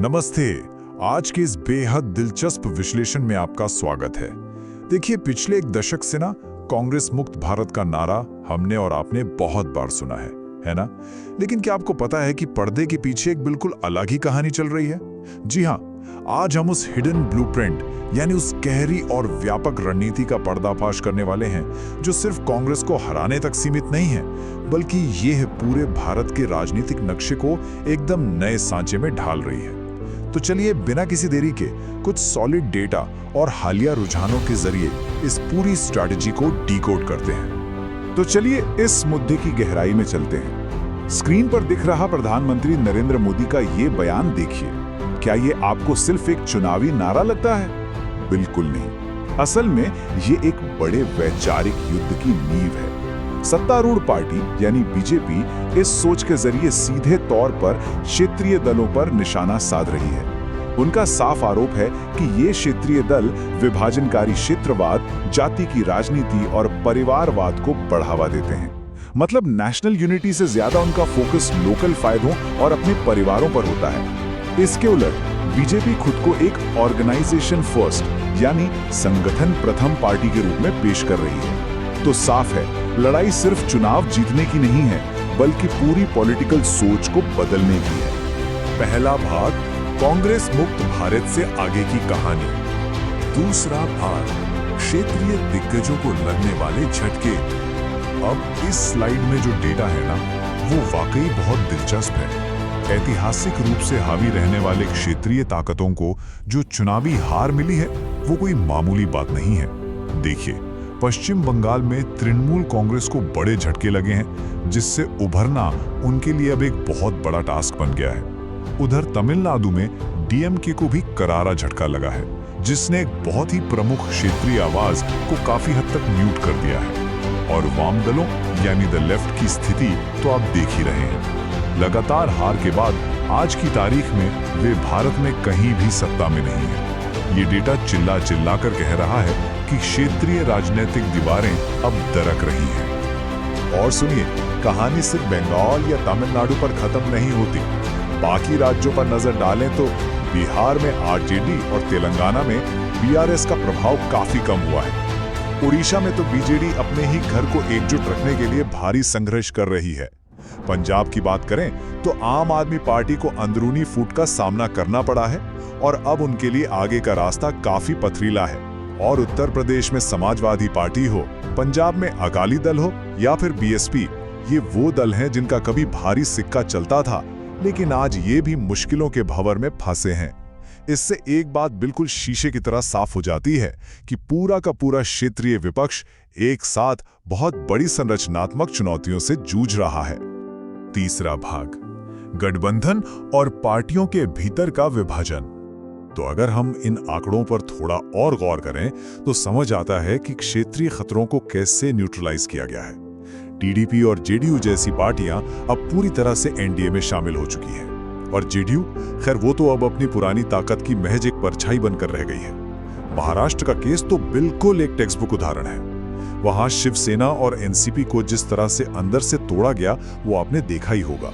नमस्ते। आज के इस बेहद दिलचस्प विश्लेषण में आपका स्वागत है। देखिए, पिछले एक दशक से ना कांग्रेस मुक्त भारत का नारा हमने और आपने बहुत बार सुना है ना? लेकिन क्या आपको पता है कि पर्दे के पीछे एक बिल्कुल अलग ही कहानी चल रही है? जी हाँ, आज हम उस हिडन ब्लूप्रिंट यानी उस गहरी और व्यापक रणनीति का पर्दाफाश करने वाले हैं जो सिर्फ कांग्रेस को हराने तक सीमित नहीं है, बल्कि ये है पूरे भारत के राजनीतिक नक्शे को एकदम नए सांचे में ढाल रही है। तो चलिए बिना किसी देरी के कुछ सॉलिड डेटा और हालिया रुझानों के जरिए इस पूरी स्ट्रैटेजी को डीकोड करते हैं। तो चलिए इस मुद्दे की गहराई में चलते हैं। स्क्रीन पर दिख रहा प्रधानमंत्री नरेंद्र मोदी का ये बयान देखिए। क्या ये आपको सिर्फ एक चुनावी नारा लगता है? बिल्कुल नहीं। असल में ये एक बड़े वैचारिक युद्ध की नींव है। सत्तारूढ़ पार्टी यानी बीजेपी इस सोच के जरिए सीधे तौर पर क्षेत्रीय दलों पर निशाना साध रही है। उनका साफ आरोप है कि ये क्षेत्रीय दल विभाजनकारी क्षेत्रवाद, जाति की राजनीति और परिवारवाद को बढ़ावा देते हैं। मतलब नेशनल यूनिटी से ज्यादा उनका फोकस लोकल फायदों और अपने परिवारों पर होता है। इसके उलट बीजेपी खुद को एक ऑर्गेनाइजेशन फर्स्ट यानी संगठन प्रथम पार्टी के रूप में पेश कर रही है। तो साफ है, लड़ाई सिर्फ चुनाव जीतने की नहीं है, बल्कि पूरी पॉलिटिकल सोच को बदलने की है। पहला भाग, कांग्रेस मुक्त भारत से आगे की कहानी। दूसरा भाग, क्षेत्रीय दिग्गजों को लगने वाले झटके। अब इस स्लाइड में जो डेटा है ना, वो वाकई बहुत दिलचस्प है। ऐतिहासिक रूप से हावी रहने वाले क्षेत्रीय ताकतों को जो चुनावी हार मिली है, वो कोई मामूली बात नहीं है। देखिए, पश्चिम बंगाल में तृणमूल कांग्रेस को बड़े झटके लगे हैं, जिससे उभरना उनके लिए अब एक बहुत बड़ा टास्क बन गया है। उधर तमिलनाडु में डीएमके को भी करारा झटका लगा है, जिसने एक बहुत ही प्रमुख क्षेत्रीय आवाज को काफी हद तक म्यूट कर दिया है। और वाम दलों यानी द लेफ्ट की स्थिति तो आप देख ही रहे हैं। लगातार हार के बाद आज की तारीख में वे भारत में कहीं भी सत्ता में नहीं है। ये डेटा चिल्ला चिल्ला कर कह रहा है कि क्षेत्रीय राजनीतिक दीवारें अब दरक रही हैं। और सुनिए, कहानी सिर्फ बंगाल या तमिलनाडु पर खत्म नहीं होती। बाकी राज्यों पर नजर डालें तो बिहार में आरजेडी और तेलंगाना में बीआरएस का प्रभाव काफी कम हुआ है। उड़ीसा में तो बीजेडी अपने ही घर को एकजुट रखने के लिए भारी संघर्ष कर रही है। पंजाब की बात करें तो आम आदमी पार्टी को अंदरूनी फूट का सामना करना पड़ा है और अब उनके लिए आगे का रास्ता काफी पथरीला है। और उत्तर प्रदेश में समाजवादी पार्टी हो, पंजाब में अकाली दल हो या फिर बीएसपी, ये वो दल हैं जिनका कभी भारी सिक्का चलता था, लेकिन आज ये भी मुश्किलों के भंवर में फंसे हैं। इससे एक बात बिल्कुल शीशे की तरह साफ हो जाती है कि पूरा का पूरा क्षेत्रीय विपक्ष एक साथ बहुत बड़ी संरचनात्मक चुनौतियों से जूझ रहा है। तीसरा भाग, गठबंधन और पार्टियों के भीतर का विभाजन। तो अगर हम इन आंकड़ों पर थोड़ा और गौर करें तो समझ आता है कि क्षेत्रीय खतरों को कैसे न्यूट्रलाइज किया गया है। टीडीपी और जेडीयू जैसी पार्टियां अब पूरी तरह से एनडीए में शामिल हो चुकी हैं और जेडीयू, खैर वो तो अब अपनी पुरानी ताकत की महज एक परछाई बनकर रह गई है। महाराष्ट्र का केस तो बिल्कुल एक टेक्स्ट बुक उदाहरण है। वहां शिवसेना और एनसीपी को जिस तरह से अंदर से तोड़ा गया वो आपने देखा ही होगा।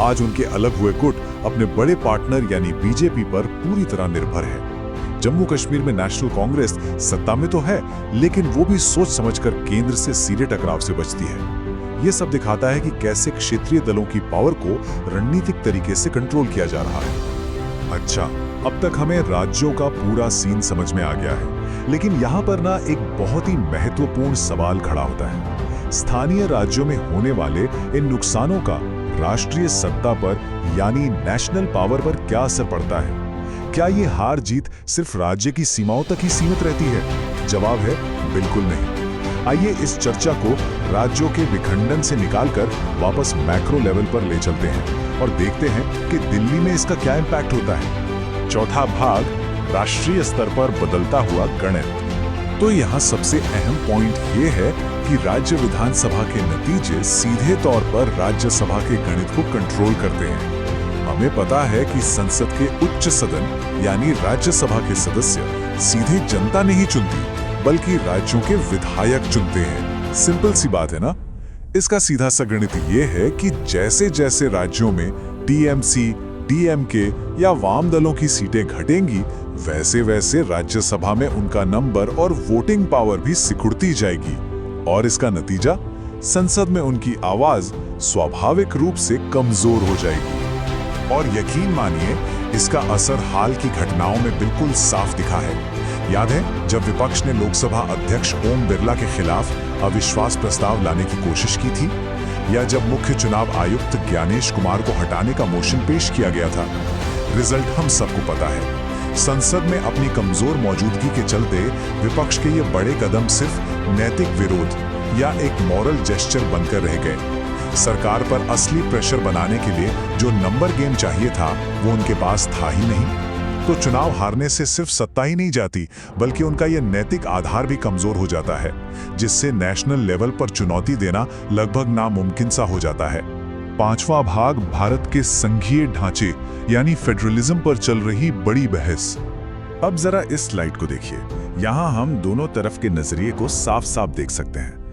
आज उनके अलग हुए गुट अपने बड़े पार्टनर यानी बीजेपी पर पूरी तरह निर्भर है। जम्मू कश्मीर में नेशनल कांग्रेस सत्ता में तो है, लेकिन वो भी सोच समझकर केंद्र से सीधे टकराव से बचती है। ये सब दिखाता है कि कैसे क्षेत्रीय दलों की पावर को रणनीतिक तरीके से कंट्रोल किया जा रहा है। अच्छा, अब तक हमें राज्यों का पूरा सीन समझ में आ गया है, लेकिन यहाँ पर ना एक बहुत ही महत्वपूर्ण सवाल खड़ा होता है। स्थानीय राज्यों में होने वाले इन नुकसानों का राष्ट्रीय सत्ता पर यानी नेशनल पावर पर क्या असर पड़ता है? क्या ये हार जीत सिर्फ राज्य की सीमाओं तक ही सीमित रहती है? जवाब है बिल्कुल नहीं। आइए इस चर्चा को राज्यों के विखंडन से निकालकर वापस मैक्रो लेवल पर ले चलते हैं और देखते हैं कि दिल्ली में इसका क्या इम्पैक्ट होता है। चौथा भाग, राष्ट्रीय स्तर पर बदलता हुआ गणित। तो यहाँ सबसे अहम पॉइंट ये है कि राज्य विधानसभा के नतीजे सीधे तौर पर राज्यसभा के गणित को कंट्रोल करते हैं। हमें पता है कि संसद के उच्च सदन यानी राज्यसभा के सदस्य सीधे जनता नहीं चुनती, बल्कि राज्यों के विधायक चुनते हैं। सिंपल सी बात है ना? इसका सीधा सा गणित ये है कि जैसे जैसे राज्यों में टीएमसी, डीएमके या वाम दलों की सीटें घटेंगी, वैसे वैसे राज्यसभा में उनका नंबर और वोटिंग पावर भी सिकुड़ती जाएगी और इसका नतीजा संसद में उनकी आवाज स्वाभाविक रूप से कमजोर हो जाएगी। और यकीन मानिए, इसका असर हाल की घटनाओं में बिल्कुल साफ दिखा है। याद है जब विपक्ष ने लोकसभा अध्यक्ष ओम बिरला के खिलाफ अविश्वास प्रस्ताव लाने की कोशिश की थी, या जब मुख्य चुनाव आयुक्त ज्ञानेश कुमार को हटाने का मोशन पेश किया गया था। रिजल्ट हम सबको पता है। संसद में अपनी कमजोर मौजूदगी के चलते विपक्ष के ये बड़े कदम सिर्फ नैतिक विरोध या एक मॉरल जेस्चर बनकर रह गए। सरकार पर असली प्रेशर बनाने के लिए जो नंबर गेम चाहिए था वो उनके पास था ही नहीं। तो चुनाव हारने से सिर्फ सत्ता ही नहीं जाती, बल्कि उनका यह नैतिक आधार भी कमजोर हो जाता है, जिससे नेशनल लेवल पर चुनौती देना लगभग नामुमकिन सा हो जाता है। पांचवा भाग, भारत के संघीय ढांचे यानी फेडरलिज्म पर चल रही बड़ी बहस। अब जरा इस स्लाइड को देखिए। यहाँ हम दोनों तरफ के नजरिए को साफ साफ देख सकते हैं।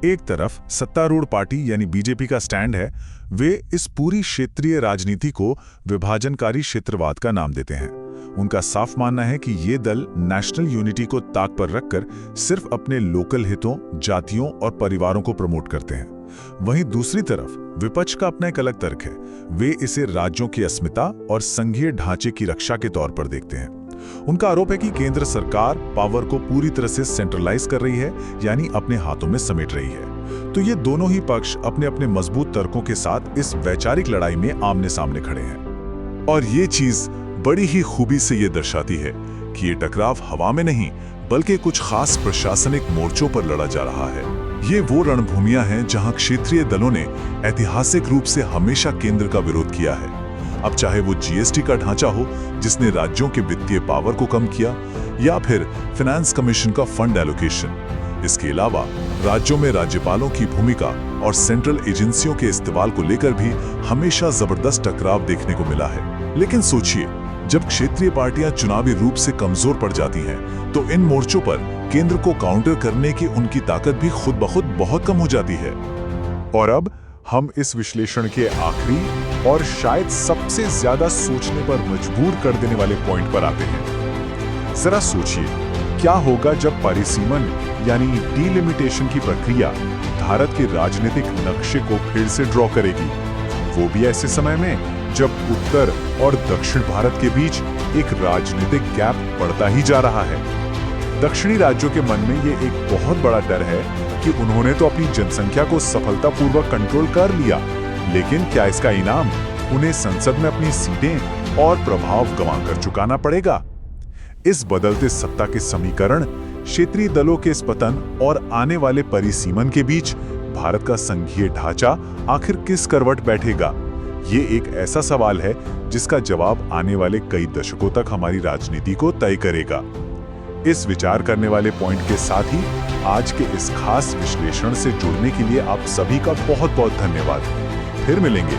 एक तरफ सत्तारूढ़ पार्टी यानी बीजेपी का स्टैंड है। वे इस पूरी क्षेत्रीय राजनीति को विभाजनकारी क्षेत्रवाद का नाम देते हैं। उनका साफ मानना है कि ये दल नेशनल यूनिटी को ताक पर रखकर सिर्फ अपने लोकल हितों, जातियों और परिवारों को प्रमोट करते हैं। वहीं दूसरी तरफ विपक्ष का अपना एक अलग तर्क है। वे इसे राज्यों की अस्मिता और संघीय ढांचे की रक्षा के तौर पर देखते हैं। उनका आरोप है कि केंद्र सरकार पावर को पूरी तरह से सेंट्रलाइज कर रही है, यानी अपने हाथों में समेट रही है। तो ये दोनों ही पक्ष अपने अपने मजबूत तर्कों के साथ इस वैचारिक लड़ाई में आमने सामने खड़े हैं। और ये चीज बड़ी ही खूबी से ये दर्शाती है कि ये टकराव हवा में नहीं, बल्कि कुछ खास प्रशासनिक मोर्चों पर लड़ा जा रहा है। ये वो रणभूमियां हैं जहां क्षेत्रीय दलों ने ऐतिहासिक रूप से हमेशा केंद्र का विरोध किया है। अब चाहे वो जीएसटी का ढांचा हो, जिसने राज्यों के वित्तीय पावर को कम किया, या फिर फाइनेंस कमीशन का फंड एलोकेशन। इसके अलावा राज्यों में राज्यपालों की भूमिका और सेंट्रल एजेंसियों के इस्तेमाल को लेकर भी हमेशा जबरदस्त टकराव देखने को मिला है। लेकिन सोचिए, जब क्षेत्रीय पार्टियां चुनावी रूप से कमजोर पड़ जाती हैं, तो इन मोर्चों पर केंद्र को काउंटर करने की उनकी ताकत भी खुद ब खुद बहुत कम हो जाती है। और अब हम इस विश्लेषण के आखिरी और शायद सबसे ज्यादा सोचने पर मजबूर कर देने वाले पॉइंट पर आते हैं। जरा सोचिए, क्या होगा जब परिसीमन यानी डिलिमिटेशन की प्रक्रिया भारत के राजनीतिक नक्शे को फिर से ड्रॉ करेगी, वो भी ऐसे समय में जब उत्तर और दक्षिण भारत के बीच एक राजनीतिक गैप बढ़ता ही जा रहा है। दक्षिणी राज्यों के मन में ये एक बहुत बड़ा डर है कि उन्होंने तो अपनी जनसंख्या को सफलतापूर्वक कंट्रोल कर लिया, लेकिन क्या इसका इनाम उन्हें संसद में अपनी सीटें और प्रभाव गंवाकर चुकाना पड़ेगा? इस बदलते सत्ता के समीकरण, क्षेत्रीय दलों के इस पतन और आने वाले परिसीमन के बीच भारत का संघीय ढांचा आखिर किस करवट बैठेगा? ये एक ऐसा सवाल है जिसका जवाब आने वाले कई दशकों तक हमारी राजनीति को तय करेगा। इस विचार करने वाले पॉइंट के साथ ही आज के इस खास विश्लेषण से जुड़ने के लिए आप सभी का बहुत बहुत धन्यवाद। फिर मिलेंगे